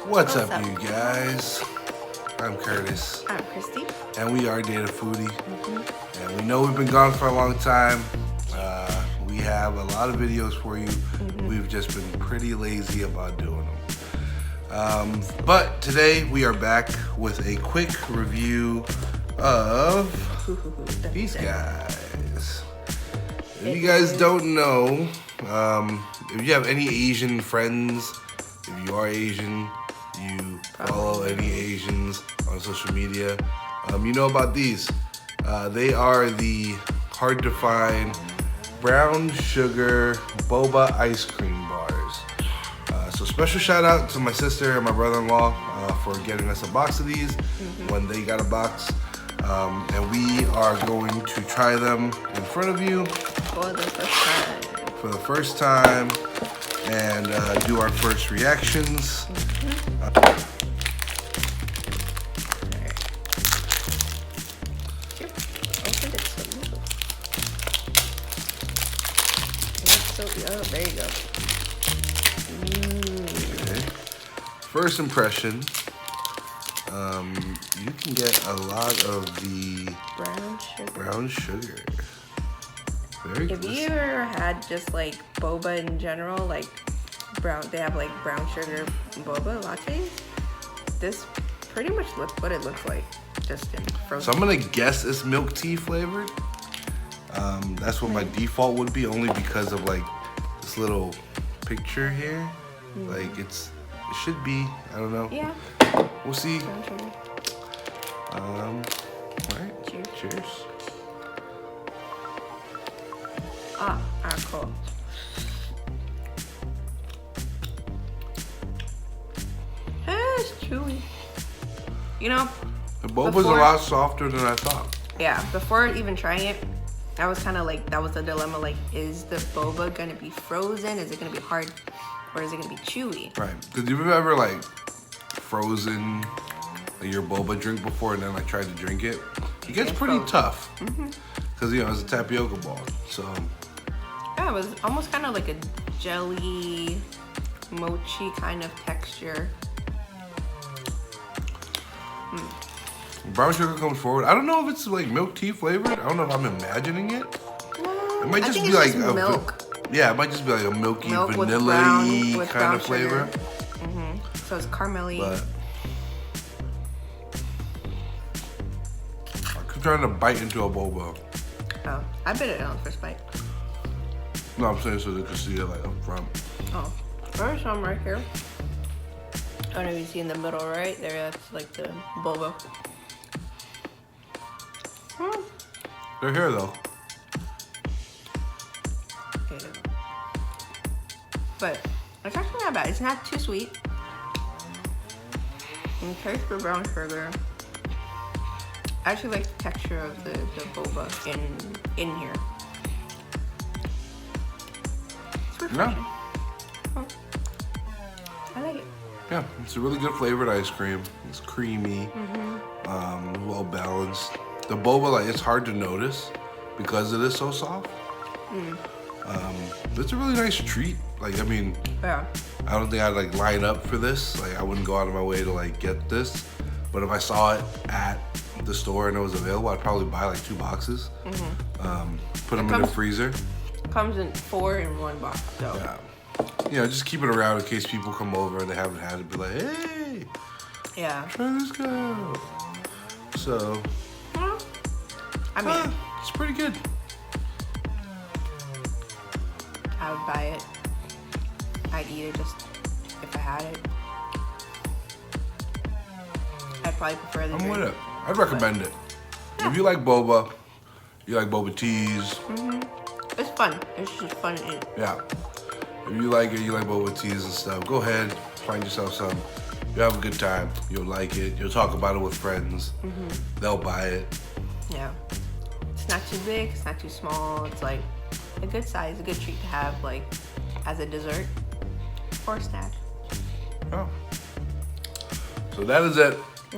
What's up, you guys? I'm Curtis. I'm Christy. And we are DateAFoodie. And we know we've been gone for a long time. We have a lot of videos for you. We've just been pretty lazy about doing them. But today we are back with a quick review of these guys. If you guys don't know, if you have any Asian friends, if you are Asian, you follow any Asians on social media, you know about these. They are the hard to find brown sugar boba ice cream bars. So special shout out to my sister and my brother-in-law for getting us a box of these when they got a box. And we are going to try them in front of you for the first time and do our first reactions. Oh, there you go. Okay. First impression, you can get a lot of the brown sugar. Very good. If you ever had just like boba in general, like they have like brown sugar boba lattes. This pretty much looks what it looks like, just in frozen. So I'm gonna guess it's milk tea flavored. That's what my default would be, only because of like this little picture here. Like it should be, I don't know. Yeah. We'll see. Brown sugar. Alright. Cheers. Cool. It's chewy. You know, The boba's a lot softer than I thought. Yeah, before even trying it, I was kind of like, that was the dilemma. Like, is the boba gonna be frozen? Is it gonna be hard, or is it gonna be chewy? Right. Because you've ever like frozen your boba drink before and then like tried to drink it? It gets pretty tough. Because you know it's a tapioca ball. So yeah, it was almost kind of like a jelly, mochi kind of texture. brown sugar comes forward. I don't know if it's like milk tea flavored. I don't know if I'm imagining it. No, It might just be like a milk. Yeah, it might just be like a milky, vanilla-y kind of flavor. So it's caramelly. But I'm trying to bite into a boba. Oh, I bit it on the first bite. No, I'm saying so they can see it like up front. Oh, there's some right here. I don't know if you see in the middle right there. That's like the boba. They're here though. Okay. But it's actually not bad. It's not too sweet. And taste the brown sugar. I actually like the texture of the boba in here. It's refreshing. Yeah. I like it. Yeah, it's a really good flavored ice cream. It's creamy, well balanced. The boba, like, it's hard to notice because it is so soft. It's a really nice treat. Like, I mean, Yeah. I don't think I'd like line up for this. Like, I wouldn't go out of my way to like get this. But if I saw it at the store and it was available, I'd probably buy like 2 boxes. Put them in the freezer. Comes in 4 in 1 box. So. Yeah. You know, just keep it around in case people come over and they haven't had it. Be like, hey, Yeah. try this guy. So, I mean, it's pretty good. I would buy it. I'd eat it just if I had it. I'd probably prefer the I'm drink. with it. I'd recommend it. If you like boba, you like boba teas. It's fun. It's just fun to eat. Yeah. If you like it, you like boba teas and stuff, go ahead, find yourself some. You'll have a good time. You'll like it. You'll talk about it with friends. They'll buy it. Yeah. It's not too big. It's not too small. It's like a good size, a good treat to have like as a dessert or a snack. Oh. So that is it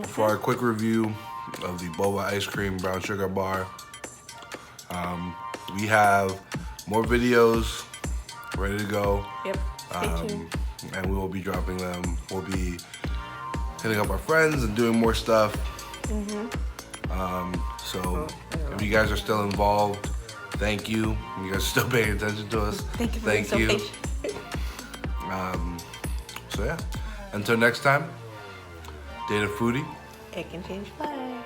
for our quick review of the boba ice cream brown sugar bar. We have more videos ready to go. Yep. Stay tuned. And we will be dropping them. We'll be hitting up our friends and doing more stuff. So if you guys are still involved, thank you. You guys are still paying attention to us. Thank you for being so patient. So yeah, until next time, DateAFoodie. It can change lives.